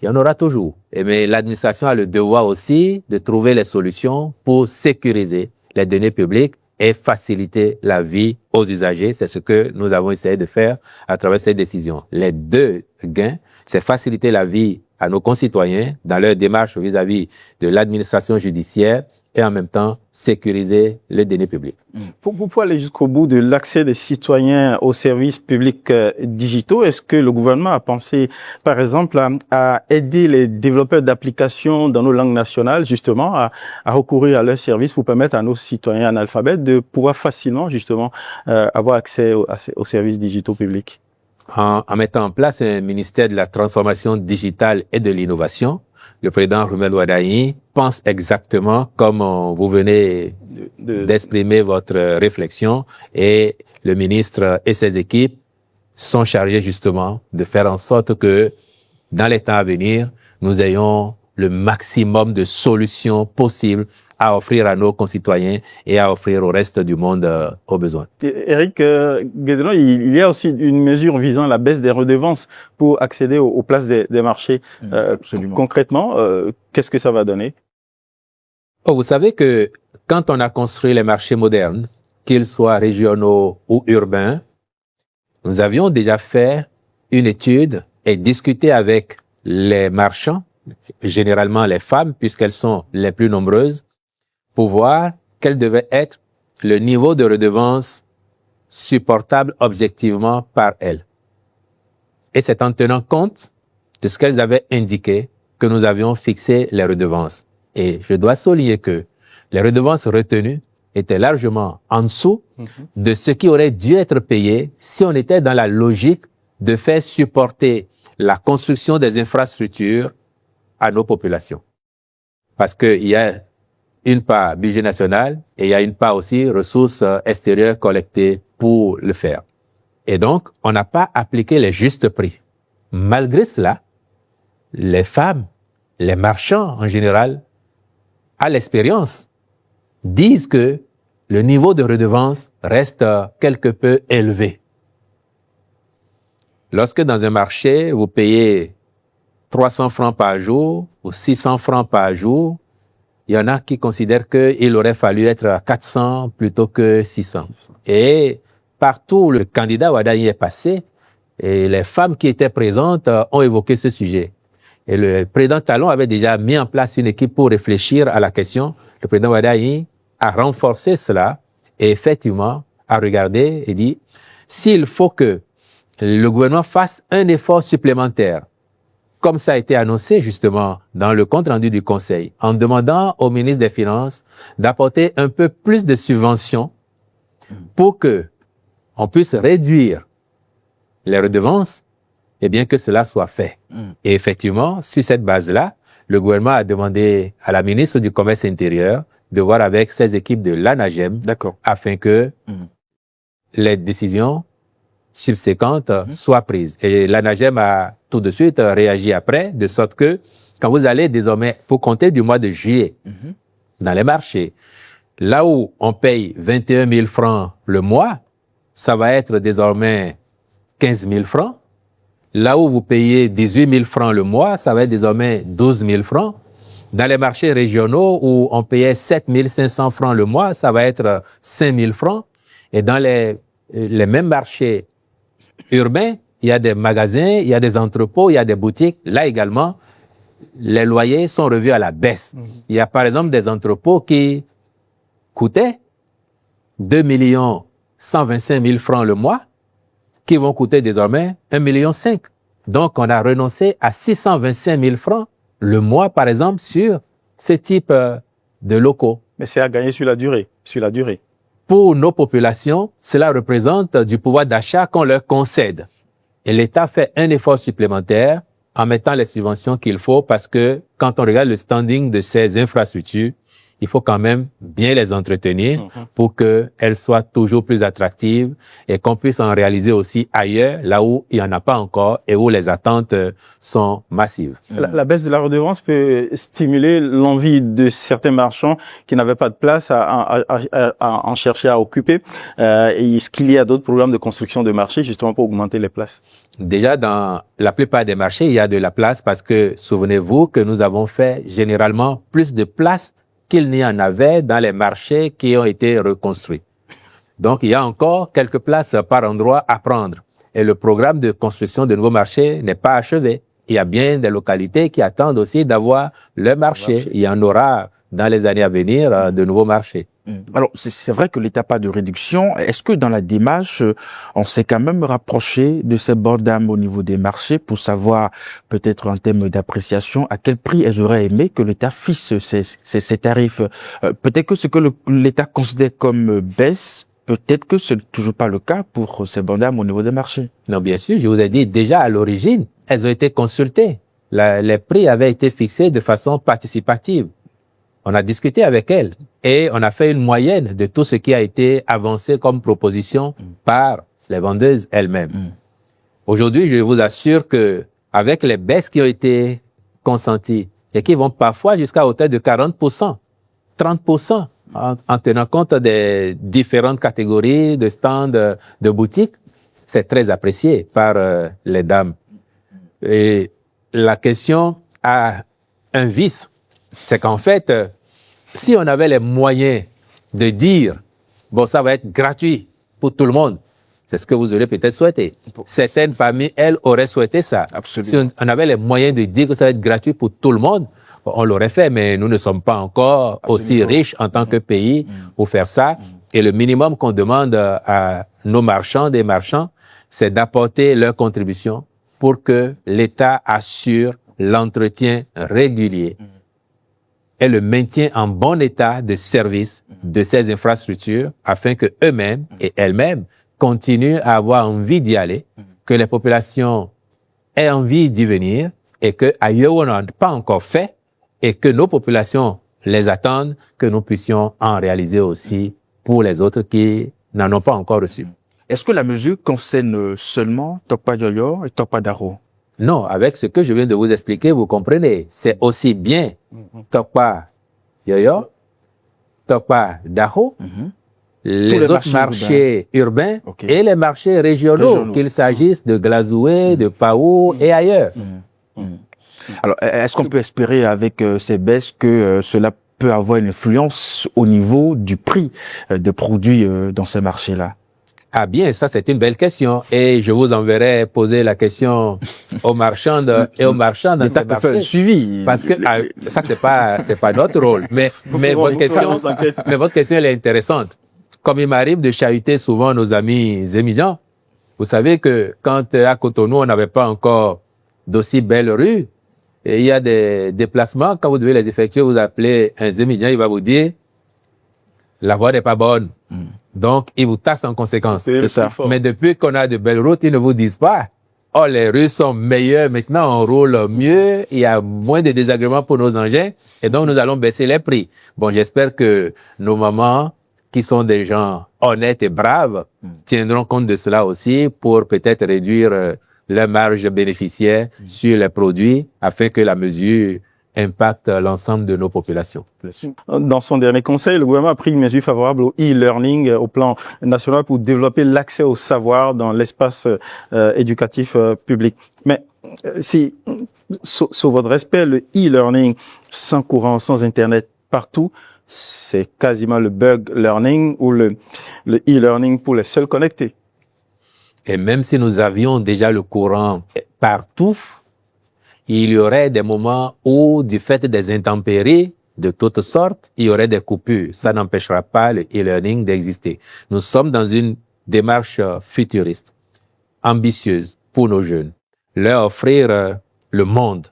Il y en aura toujours. Mais l'administration a le devoir aussi de trouver les solutions pour sécuriser les données publiques et faciliter la vie aux usagers. C'est ce que nous avons essayé de faire à travers cette décision. Les deux gains, c'est faciliter la vie à nos concitoyens dans leur démarche vis-à-vis de l'administration judiciaire et en même temps sécuriser les données publiques. Pour pouvoir aller jusqu'au bout de l'accès des citoyens aux services publics digitaux, est-ce que le gouvernement a pensé, par exemple, à aider les développeurs d'applications dans nos langues nationales, justement, à recourir à leurs services pour permettre à nos citoyens analphabètes de pouvoir facilement, justement, avoir accès aux services digitaux publics? En mettant en place un ministère de la transformation digitale et de l'innovation, le président Roumel Wadaï pense exactement comme vous venez d'exprimer votre réflexion, et le ministre et ses équipes sont chargés justement de faire en sorte que dans les temps à venir, nous ayons le maximum de solutions possibles à offrir à nos concitoyens et à offrir au reste du monde aux besoins. Éric Guédénon, il y a aussi une mesure visant la baisse des redevances pour accéder aux places des marchés. Concrètement, qu'est-ce que ça va donner? Oh, vous savez que quand on a construit les marchés modernes, qu'ils soient régionaux ou urbains, nous avions déjà fait une étude et discuté avec les marchands, généralement les femmes, puisqu'elles sont les plus nombreuses, pour voir quel devait être le niveau de redevance supportable objectivement par elles. Et c'est en tenant compte de ce qu'elles avaient indiqué que nous avions fixé les redevances. Et je dois souligner que les redevances retenues étaient largement en dessous de ce qui aurait dû être payé si on était dans la logique de faire supporter la construction des infrastructures à nos populations. Parce qu'il y a une part budget national et il y a une part aussi ressources extérieures collectées pour le faire. Et donc, on n'a pas appliqué les justes prix. Malgré cela, les femmes, les marchands en général, à l'expérience, disent que le niveau de redevance reste quelque peu élevé. Lorsque dans un marché, vous payez 300 francs par jour ou 600 francs par jour, il y en a qui considèrent qu'il aurait fallu être à 400 plutôt que 600. Et partout où le candidat Wada y est passé, et les femmes qui étaient présentes ont évoqué ce sujet. Et le président Talon avait déjà mis en place une équipe pour réfléchir à la question. Le président Wadayi a renforcé cela et effectivement a regardé et dit, s'il faut que le gouvernement fasse un effort supplémentaire, comme ça a été annoncé justement dans le compte-rendu du Conseil, en demandant au ministre des Finances d'apporter un peu plus de subventions pour que on puisse réduire les redevances, et bien que cela soit fait. Et effectivement, sur cette base-là, le gouvernement a demandé à la ministre du Commerce intérieur de voir avec ses équipes de l'ANAGEM afin que les décisions subséquentes soient prises. Et l'ANAGEM a tout de suite réagi après, de sorte que quand vous allez désormais, pour compter du mois de juillet, dans les marchés, là où on paye 21 000 francs le mois, ça va être désormais 15 000 francs. Là où vous payez 18 000 francs le mois, ça va être désormais 12 000 francs. Dans les marchés régionaux où on payait 7 500 francs le mois, ça va être 5 000 francs. Et dans les mêmes marchés urbains, il y a des magasins, il y a des entrepôts, il y a des boutiques. Là également, les loyers sont revus à la baisse. Il y a par exemple des entrepôts qui coûtaient 2 125 000 francs le mois, qui vont coûter désormais 1,5 million. Donc, on a renoncé à 625 000 francs le mois, par exemple, sur ce type de locaux. Mais c'est à gagner sur la durée. Pour nos populations, cela représente du pouvoir d'achat qu'on leur concède. Et l'État fait un effort supplémentaire en mettant les subventions qu'il faut parce que quand on regarde le standing de ces infrastructures, il faut quand même bien les entretenir pour qu'elles soient toujours plus attractives et qu'on puisse en réaliser aussi ailleurs, là où il n'y en a pas encore et où les attentes sont massives. La baisse de la redevance peut stimuler l'envie de certains marchands qui n'avaient pas de place à en chercher à occuper. Est-ce qu'il y a d'autres programmes de construction de marchés justement pour augmenter les places? Déjà, dans la plupart des marchés, il y a de la place parce que, souvenez-vous que nous avons fait généralement plus de places qu'il n'y en avait dans les marchés qui ont été reconstruits. Donc, il y a encore quelques places par endroit à prendre. Et le programme de construction de nouveaux marchés n'est pas achevé. Il y a bien des localités qui attendent aussi d'avoir leur marché. Il y en aura dans les années à venir de nouveaux marchés. Alors, c'est vrai que l'État n'a pas de réduction. Est-ce que dans la démarche, on s'est quand même rapproché de ces bords d'âme au niveau des marchés pour savoir, peut-être en termes d'appréciation, à quel prix elles auraient aimé que l'État fixe ces tarifs? Peut-être que ce que l'État considère comme baisse, peut-être que ce n'est toujours pas le cas pour ces bords d'âme au niveau des marchés. Non, bien sûr, je vous ai dit, déjà à l'origine, elles ont été consultées. Les prix avaient été fixés de façon participative. On a discuté avec elles et on a fait une moyenne de tout ce qui a été avancé comme proposition par les vendeuses elles-mêmes. Aujourd'hui, je vous assure que avec les baisses qui ont été consentis et qui vont parfois jusqu'à hauteur de 40%, 30%, en tenant compte des différentes catégories de stands, de boutiques. C'est très apprécié par les dames. Et la question a un vice, c'est qu'en fait, si on avait les moyens de dire, bon, ça va être gratuit pour tout le monde, c'est ce que vous aurez peut-être souhaité. Certaines parmi elles auraient souhaité ça. Absolument. Si on avait les moyens de dire que ça va être gratuit pour tout le monde, on l'aurait fait, mais nous ne sommes pas encore aussi riches en tant que pays pour faire ça. Et le minimum qu'on demande à nos marchands, des marchands, c'est d'apporter leur contribution pour que l'État assure l'entretien régulier et le maintien en bon état de service de ces infrastructures afin que eux-mêmes et elles-mêmes continuent à avoir envie d'y aller, que les populations aient envie d'y venir et que ailleurs où on n'a pas encore fait et que nos populations les attendent, que nous puissions en réaliser aussi pour les autres qui n'en ont pas encore reçu. Est-ce que la mesure concerne seulement Tokpa Yoyo et Tokpa Daro? Non, avec ce que je viens de vous expliquer, vous comprenez, c'est aussi bien Tokpa Yoyo, Tokpa Daro, les autres marchés urbains et les marchés régionaux, qu'il s'agisse de Glazoué, de Pao et ailleurs. Alors, est-ce qu'on peut espérer avec ces baisses que cela peut avoir une influence au niveau du prix des produits dans ces marchés-là? Ah bien, ça c'est une belle question et je vous enverrai poser la question aux marchands et aux marchands dans ces marchés. Faire le suivi. Parce que ça c'est pas notre rôle, mais votre question elle est intéressante. Comme il m'arrive de chahuter souvent nos amis émigrants, vous savez que quand à Cotonou on n'avait pas encore d'aussi belles rues, et il y a des déplacements, quand vous devez les effectuer, vous appelez un émigrant, il va vous dire la voie n'est pas bonne. Donc, ils vous taxent en conséquence. C'est ça. Mais depuis qu'on a de belles routes, ils ne vous disent pas, oh, les rues sont meilleures, maintenant on roule mieux, il y a moins de désagréments pour nos engins, et donc nous allons baisser les prix. Bon, j'espère que nos mamans, qui sont des gens honnêtes et braves, tiendront compte de cela aussi pour peut-être réduire leur marge bénéficiaire sur les produits afin que la mesure impacte l'ensemble de nos populations. Dans son dernier conseil, le gouvernement a pris une mesure favorable au e-learning au plan national pour développer l'accès au savoir dans l'espace éducatif public. Mais si, sous votre respect, le e-learning sans courant, sans Internet partout, c'est quasiment le bug learning ou le e-learning pour les seuls connectés. Et même si nous avions déjà le courant partout, il y aurait des moments où, du fait des intempéries de toutes sortes, il y aurait des coupures. Ça n'empêchera pas le e-learning d'exister. Nous sommes dans une démarche futuriste, ambitieuse pour nos jeunes. Leur offrir le monde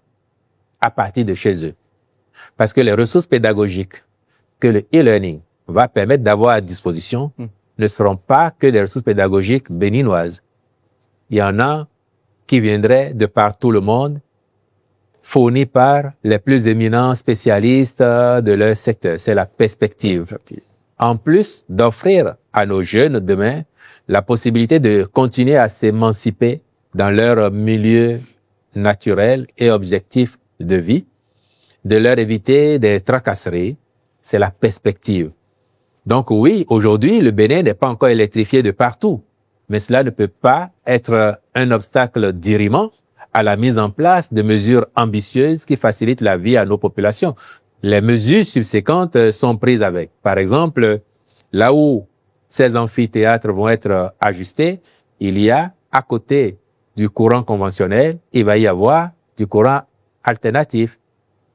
à partir de chez eux. Parce que les ressources pédagogiques que le e-learning va permettre d'avoir à disposition ne seront pas que des ressources pédagogiques béninoises. Il y en a qui viendraient de partout le monde, fournis par les plus éminents spécialistes de leur secteur. C'est la perspective. En plus d'offrir à nos jeunes demain la possibilité de continuer à s'émanciper dans leur milieu naturel et objectif de vie, de leur éviter des tracasseries, c'est la perspective. Donc oui, aujourd'hui, le Bénin n'est pas encore électrifié de partout, mais cela ne peut pas être un obstacle dirimant à la mise en place de mesures ambitieuses qui facilitent la vie à nos populations. Les mesures subséquentes sont prises avec. Par exemple, là où ces amphithéâtres vont être ajustés, il y a à côté du courant conventionnel, il va y avoir du courant alternatif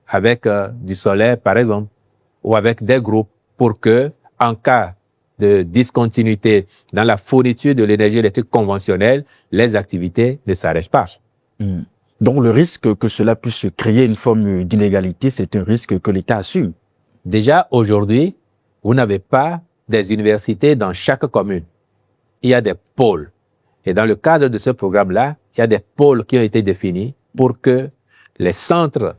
avec du solaire, par exemple, ou avec des groupes pour que, en cas de discontinuité dans la fourniture de l'énergie électrique conventionnelle, les activités ne s'arrêtent pas. Donc le risque que cela puisse créer une forme d'inégalité, c'est un risque que l'État assume. Déjà, aujourd'hui, vous n'avez pas des universités dans chaque commune. Il y a des pôles. Et dans le cadre de ce programme-là, il y a des pôles qui ont été définis pour que les centres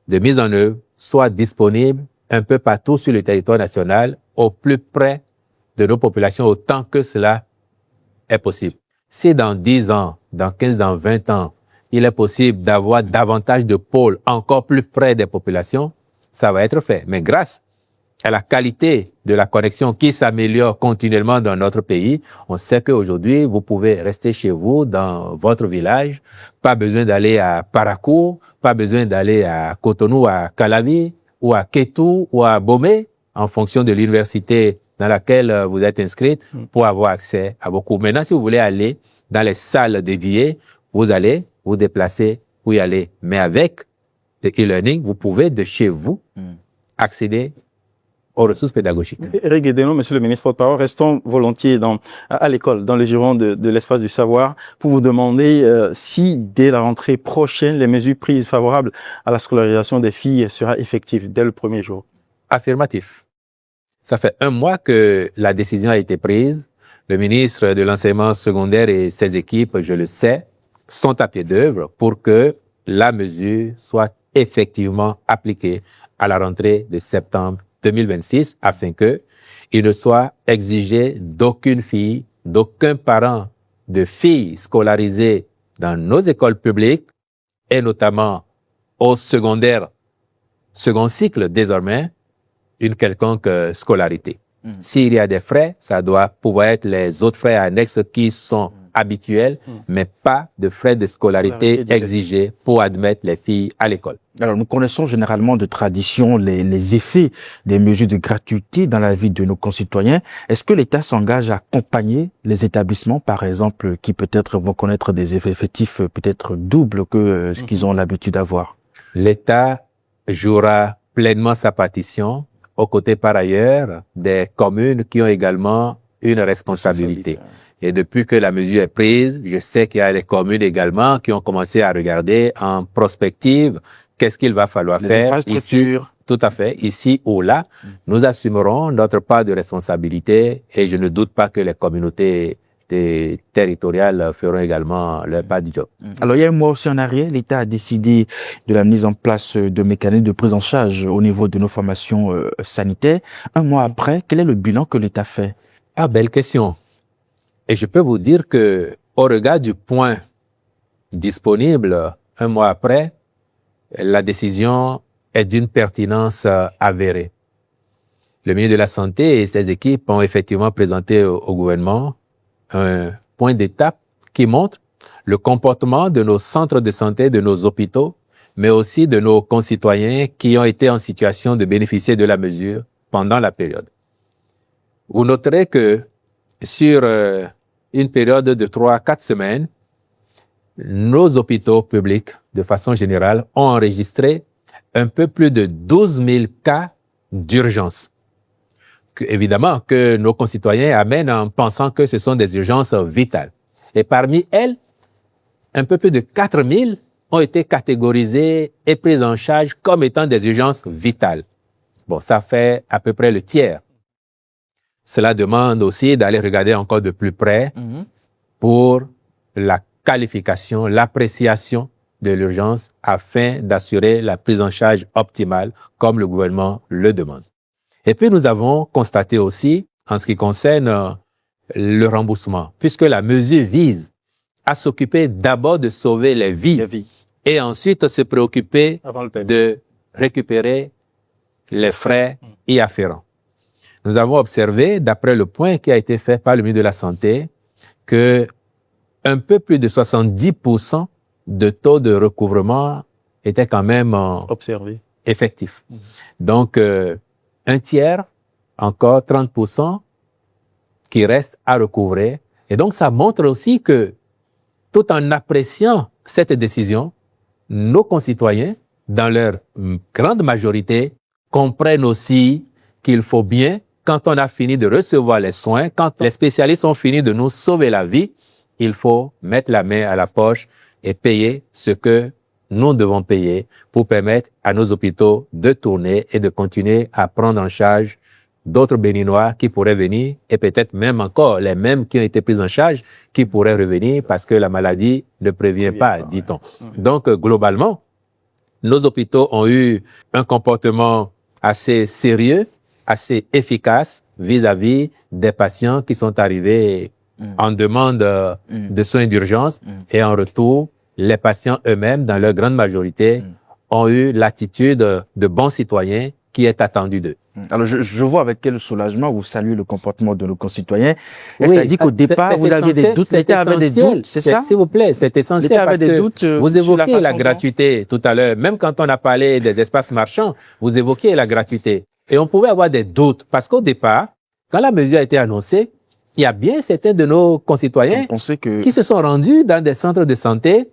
de mise en œuvre soient disponibles un peu partout sur le territoire national, au plus près de nos populations, autant que cela est possible. Si dans 10 ans, dans 15, dans 20 ans, il est possible d'avoir davantage de pôles encore plus près des populations, ça va être fait. Mais grâce à la qualité de la connexion qui s'améliore continuellement dans notre pays, on sait qu'aujourd'hui, vous pouvez rester chez vous, dans votre village, pas besoin d'aller à Paracourt, pas besoin d'aller à Cotonou, à Calavi, ou à Kétou, ou à Bomé, en fonction de l'université dans laquelle vous êtes inscrite, pour avoir accès à beaucoup. Maintenant, si vous voulez aller dans les salles dédiées, vous allez vous déplacer pour y aller. Mais avec le e-learning, vous pouvez de chez vous accéder aux ressources pédagogiques. Éric Guédéno, monsieur le ministre porte-parole, restons volontiers à l'école, dans le giron de l'espace du savoir, pour vous demander si, dès la rentrée prochaine, les mesures prises favorables à la scolarisation des filles sera effectives dès le premier jour. Affirmatif. Ça fait 1 mois que la décision a été prise. Le ministre de l'enseignement secondaire et ses équipes, je le sais, sont à pied d'œuvre pour que la mesure soit effectivement appliquée à la rentrée de septembre 2026 afin que il ne soit exigé d'aucune fille, d'aucun parent de filles scolarisées dans nos écoles publiques et notamment au secondaire, second cycle désormais, une quelconque scolarité. S'il y a des frais, ça doit pouvoir être les autres frais annexes qui sont habituels, mais pas de frais de scolarité exigés pour admettre les filles à l'école. Alors, nous connaissons généralement de tradition les effets des mesures de gratuité dans la vie de nos concitoyens. Est-ce que l'État s'engage à accompagner les établissements, par exemple, qui peut-être vont connaître des effets effectifs peut-être doubles que ce qu'ils ont l'habitude d'avoir? L'État jouera pleinement sa partition, aux côtés par ailleurs des communes qui ont également une responsabilité. Et depuis que la mesure est prise, je sais qu'il y a des communes également qui ont commencé à regarder en prospective qu'est-ce qu'il va falloir faire ici, tout à fait, ici ou là. Nous assumerons notre part de responsabilité et je ne doute pas que les communautés territoriales feront également leur part du job. Alors, il y a un mois aussi en arrière, l'État a décidé de la mise en place de mécanismes de prise en charge au niveau de nos formations sanitaires. 1 mois après, quel est le bilan que l'État fait? Ah, belle question. Et je peux vous dire que, au regard du point disponible 1 mois après, la décision est d'une pertinence avérée. Le ministre de la Santé et ses équipes ont effectivement présenté au gouvernement un point d'étape qui montre le comportement de nos centres de santé, de nos hôpitaux, mais aussi de nos concitoyens qui ont été en situation de bénéficier de la mesure pendant la période. Vous noterez que sur une période de 3 à 4 semaines, nos hôpitaux publics, de façon générale, ont enregistré un peu plus de 12 000 cas d'urgence. Évidemment, que nos concitoyens amènent en pensant que ce sont des urgences vitales. Et parmi elles, un peu plus de 4 000 ont été catégorisées et prises en charge comme étant des urgences vitales. Bon, ça fait à peu près le tiers. Cela demande aussi d'aller regarder encore de plus près pour la qualification, l'appréciation de l'urgence afin d'assurer la prise en charge optimale comme le gouvernement le demande. Et puis nous avons constaté aussi, en ce qui concerne le remboursement, puisque la mesure vise à s'occuper d'abord de sauver les vies et ensuite se préoccuper de récupérer les frais y afférents. Nous avons observé, d'après le point qui a été fait par le ministre de la Santé, que un peu plus de 70% de taux de recouvrement était quand même observé, effectif. Donc, un tiers, encore 30%, qui reste à recouvrer. Et donc, ça montre aussi que, tout en appréciant cette décision, nos concitoyens, dans leur grande majorité, comprennent aussi qu'il faut bien, quand on a fini de recevoir les soins, quand les spécialistes ont fini de nous sauver la vie, il faut mettre la main à la poche et payer ce que nous devons payer pour permettre à nos hôpitaux de tourner et de continuer à prendre en charge d'autres Béninois qui pourraient venir et peut-être même encore les mêmes qui ont été pris en charge qui pourraient revenir parce que la maladie ne prévient pas, dit-on. Donc, globalement, nos hôpitaux ont eu un comportement assez sérieux, assez efficace vis-à-vis des patients qui sont arrivés en demande de soins d'urgence et en retour, les patients eux-mêmes, dans leur grande majorité, ont eu l'attitude de bons citoyens qui est attendue d'eux. Alors, je vois avec quel soulagement vous saluez le comportement de nos concitoyens. Et Oui, ça dit qu'au départ, vous aviez des doutes, l'État avait des doutes, c'est ça? S'il vous plaît, c'est essentiel L'État avait parce des que doutes vous sur la évoquez la façon gratuité tout à l'heure. Même quand on a parlé des espaces marchands, vous évoquez la gratuité. Et on pouvait avoir des doutes parce qu'au départ, quand la mesure a été annoncée, il y a bien certains de nos concitoyens qui se sont rendus dans des centres de santé,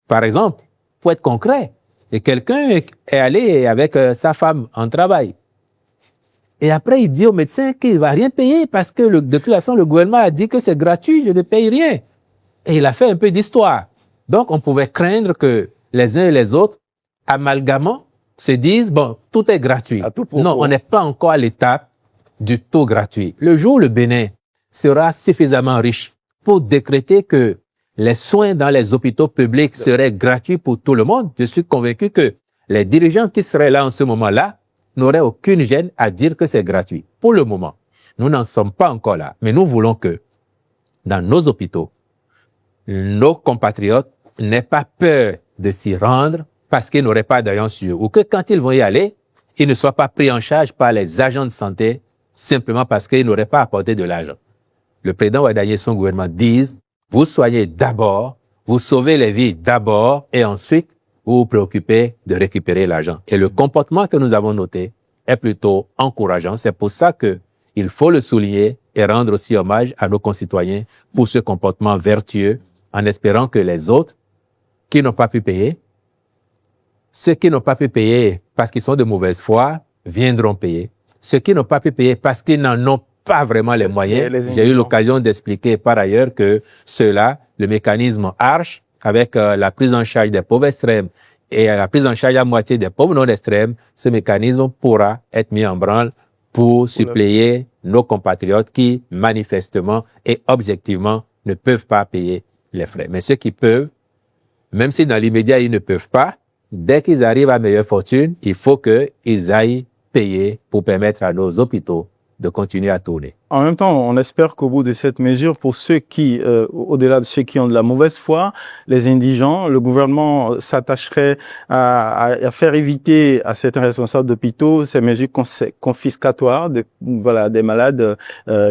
par exemple, pour être concret. Et quelqu'un est allé avec sa femme en travail. Et après, il dit au médecin qu'il ne va rien payer parce que de toute façon, le gouvernement a dit que c'est gratuit, je ne paye rien. Et il a fait un peu d'histoire. Donc, on pouvait craindre que les uns et les autres, amalgamant, se disent, bon, tout est gratuit. Non, on n'est pas encore à l'étape du taux gratuit. Le jour où le Bénin sera suffisamment riche pour décréter que les soins dans les hôpitaux publics seraient gratuits pour tout le monde, je suis convaincu que les dirigeants qui seraient là en ce moment-là n'auraient aucune gêne à dire que c'est gratuit. Pour le moment, nous n'en sommes pas encore là. Mais nous voulons que dans nos hôpitaux, nos compatriotes n'aient pas peur de s'y rendre parce qu'ils n'auraient pas d'argent sur eux. Ou que quand ils vont y aller, ils ne soient pas pris en charge par les agents de santé simplement parce qu'ils n'auraient pas apporté de l'argent. Le président Wade et son gouvernement disent, vous soignez d'abord, vous sauvez les vies d'abord et ensuite vous vous préoccupez de récupérer l'argent. Et le comportement que nous avons noté est plutôt encourageant. C'est pour ça que il faut le souligner et rendre aussi hommage à nos concitoyens pour ce comportement vertueux en espérant que les autres qui n'ont pas pu payer, ceux qui n'ont pas pu payer parce qu'ils sont de mauvaise foi, viendront payer. Ceux qui n'ont pas pu payer parce qu'ils n'en ont pas vraiment les moyens. J'ai eu l'occasion d'expliquer par ailleurs que ceux-là, le mécanisme ARCHE, avec la prise en charge des pauvres extrêmes et la prise en charge à moitié des pauvres non extrêmes, ce mécanisme pourra être mis en branle pour suppléer nos compatriotes qui, manifestement et objectivement, ne peuvent pas payer les frais. Mais ceux qui peuvent, même si dans l'immédiat ils ne peuvent pas, dès qu'ils arrivent à meilleure fortune, il faut qu'ils aillent payer pour permettre à nos hôpitaux de continuer à tourner. En même temps, on espère qu'au bout de cette mesure, pour ceux qui, au-delà de ceux qui ont de la mauvaise foi, les indigents, le gouvernement s'attacherait à faire éviter à certains responsables d'hôpitaux ces mesures confiscatoires des malades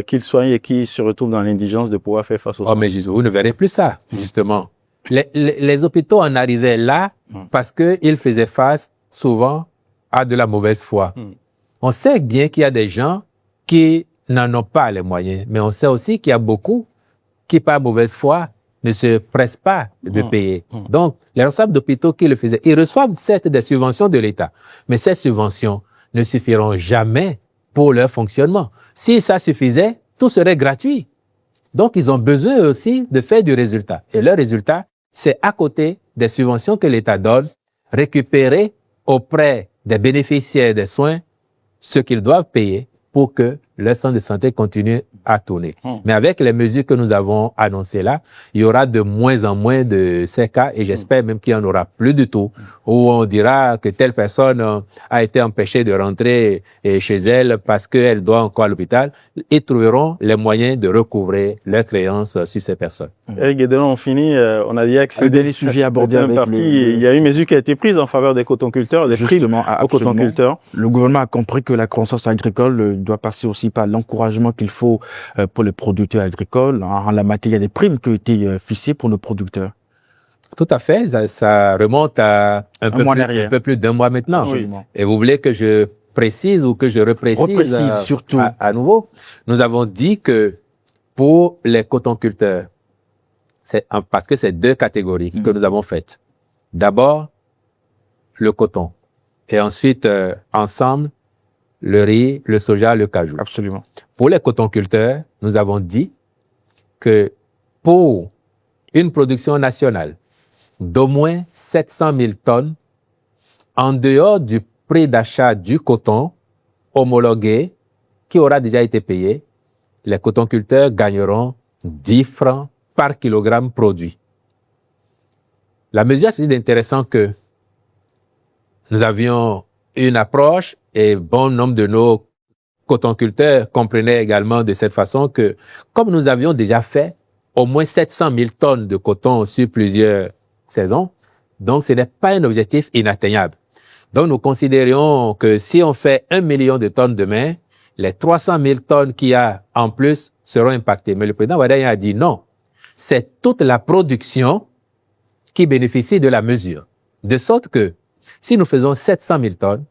qu'ils soignent et qui se retrouvent dans l'indigence de pouvoir faire face aux soins. Oh, mais vous ne verrez plus ça, justement. Les hôpitaux en arrivaient là parce qu'ils faisaient face souvent à de la mauvaise foi. On sait bien qu'il y a des gens qui n'en ont pas les moyens, mais on sait aussi qu'il y a beaucoup qui, par mauvaise foi, ne se pressent pas de payer. Donc, les responsables d'hôpitaux qui le faisaient, ils reçoivent certes des subventions de l'État, mais ces subventions ne suffiront jamais pour leur fonctionnement. Si ça suffisait, tout serait gratuit. Donc, ils ont besoin aussi de faire du résultat. Et le résultat, c'est à côté des subventions que l'État donne, récupérer auprès des bénéficiaires des soins ce qu'ils doivent payer pour que le centre de santé continue à tourner. Mais avec les mesures que nous avons annoncées là, il y aura de moins en moins de ces cas et j'espère même qu'il n'y en aura plus du tout, où on dira que telle personne a été empêchée de rentrer chez elle parce qu'elle doit encore à l'hôpital. Ils trouveront les moyens de recouvrer leurs créances sur ces personnes. Eric Guédelon, on finit, on a dit accéder les sujets abordés avec il y a une mesure qui a été prise en faveur des cotonculteurs, des primes aux cotonculteurs. Le gouvernement a compris que la croissance agricole doit passer aussi par l'encouragement qu'il faut pour les producteurs agricoles. En la matière, il y a des primes qui ont été fixées pour nos producteurs. Tout à fait, ça remonte à un peu plus d'un mois maintenant. Oui. Et vous voulez que je précise ou que je reprécise surtout à nouveau? Nous avons dit que pour les cotonculteurs, parce que c'est deux catégories que nous avons faites. D'abord, le coton. Et ensuite, ensemble, le riz, le soja, le cajou. Absolument. Pour les cotonculteurs, nous avons dit que pour une production nationale d'au moins 700 000 tonnes, en dehors du prix d'achat du coton homologué qui aura déjà été payé, les cotonculteurs gagneront 10 francs par kilogramme produit. La mesure, c'est intéressant que nous avions une approche et bon nombre de nos cotonculteurs comprenaient également de cette façon que, comme nous avions déjà fait au moins 700 000 tonnes de coton sur plusieurs saison. Donc, ce n'est pas un objectif inatteignable. Donc, nous considérions que si on fait 1 million de tonnes demain, les 300 000 tonnes qu'il y a en plus seront impactées. Mais le président Ouaddaï a dit non. C'est toute la production qui bénéficie de la mesure. De sorte que, si nous faisons 700 000 tonnes,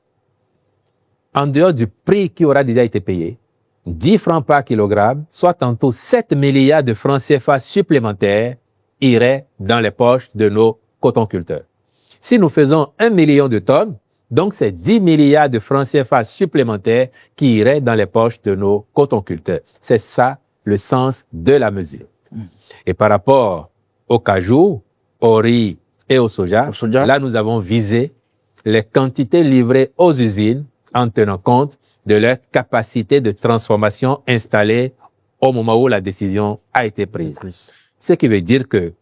en dehors du prix qui aura déjà été payé, 10 francs par kilogramme, soit tantôt 7 milliards de francs CFA supplémentaires iraient dans les poches de nos cotonculteurs. Si nous faisons 1 million de tonnes, donc c'est 10 milliards de francs CFA supplémentaires qui iraient dans les poches de nos cotonculteurs. C'est ça le sens de la mesure. Et par rapport au cajou, au riz et au soja, là nous avons visé les quantités livrées aux usines en tenant compte de leur capacité de transformation installée au moment où la décision a été prise. Ce qui veut dire que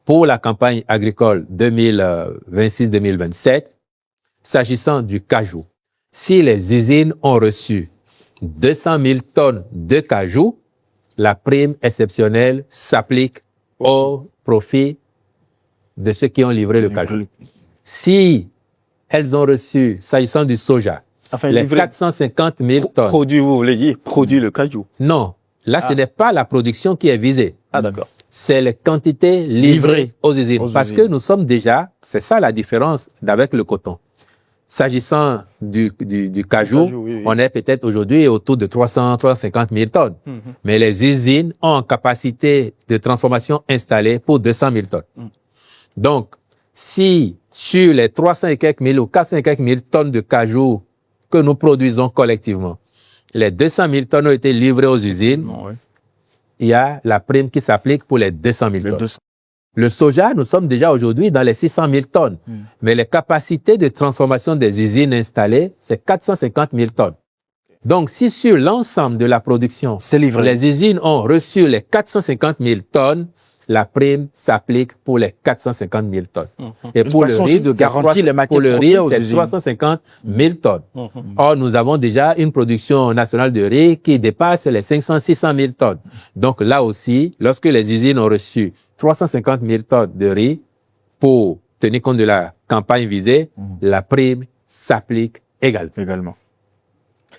pour la campagne agricole 2026-2027, s'agissant du cajou, si les usines ont reçu 200 000 tonnes de cajou, la prime exceptionnelle s'applique au profit de ceux qui ont livré le cajou. Si elles ont reçu, s'agissant du soja, les 450 000 tonnes. Produit, vous voulez dire, produit le cajou. Non, là, ce n'est pas la production qui est visée. Ah, d'accord. C'est les quantités livrées aux usines. Parce que nous sommes déjà, c'est ça la différence avec le coton. S'agissant du cajou, oui. On est peut-être aujourd'hui autour de 350 000 tonnes. Mais les usines ont en capacité de transformation installée pour 200 000 tonnes. Donc, si sur les 300 et quelques mille ou 400 et quelques mille tonnes de cajou que nous produisons collectivement, les 200 000 tonnes ont été livrées aux usines, il y a la prime qui s'applique pour les 200 000 tonnes. Le soja, nous sommes déjà aujourd'hui dans les 600 000 tonnes. Mais les capacités de transformation des usines installées, c'est 450 000 tonnes. Donc, si sur l'ensemble de la production, les usines ont reçu les 450 000 tonnes, la prime s'applique pour les 450 000 tonnes. Et pour le riz, c'est 350 000 tonnes. Or, nous avons déjà une production nationale de riz qui dépasse les 500-600 000 tonnes. Donc là aussi, lorsque les usines ont reçu 350 000 tonnes de riz pour tenir compte de la campagne visée, la prime s'applique également.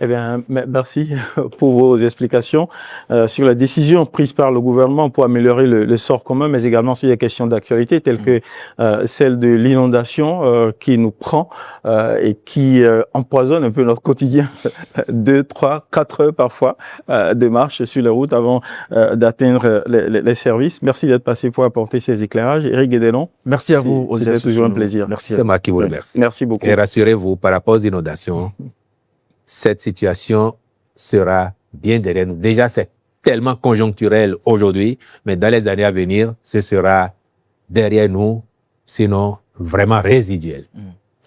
Eh bien, merci pour vos explications sur la décision prise par le gouvernement pour améliorer le sort commun, mais également sur des questions d'actualité telles que celle de l'inondation qui nous prend et qui empoisonne un peu notre quotidien. 2, 3, 4 heures parfois de marche sur les routes avant d'atteindre les services. Merci d'être passé pour apporter ces éclairages. Éric Guédelon. Merci à vous. C'était toujours un plaisir. Merci. C'est moi qui vous remercie. Merci beaucoup. Et rassurez-vous, par rapport aux inondations, cette situation sera bien derrière nous. Déjà, c'est tellement conjoncturel aujourd'hui, mais dans les années à venir, ce sera derrière nous, sinon vraiment résiduel.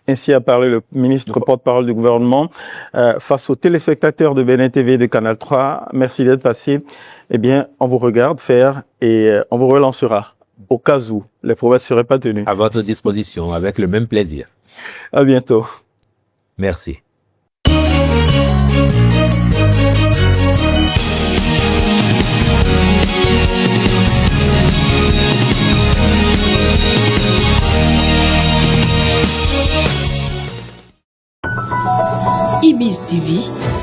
Ainsi a parlé le ministre porte-parole du gouvernement face aux téléspectateurs de Bénin TV et de Canal 3. Merci d'être passé. Eh bien, on vous regarde faire et on vous relancera au cas où les promesses ne seraient pas tenues. À votre disposition, avec le même plaisir. À bientôt. Merci. IBIS TV,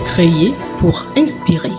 créé pour inspirer.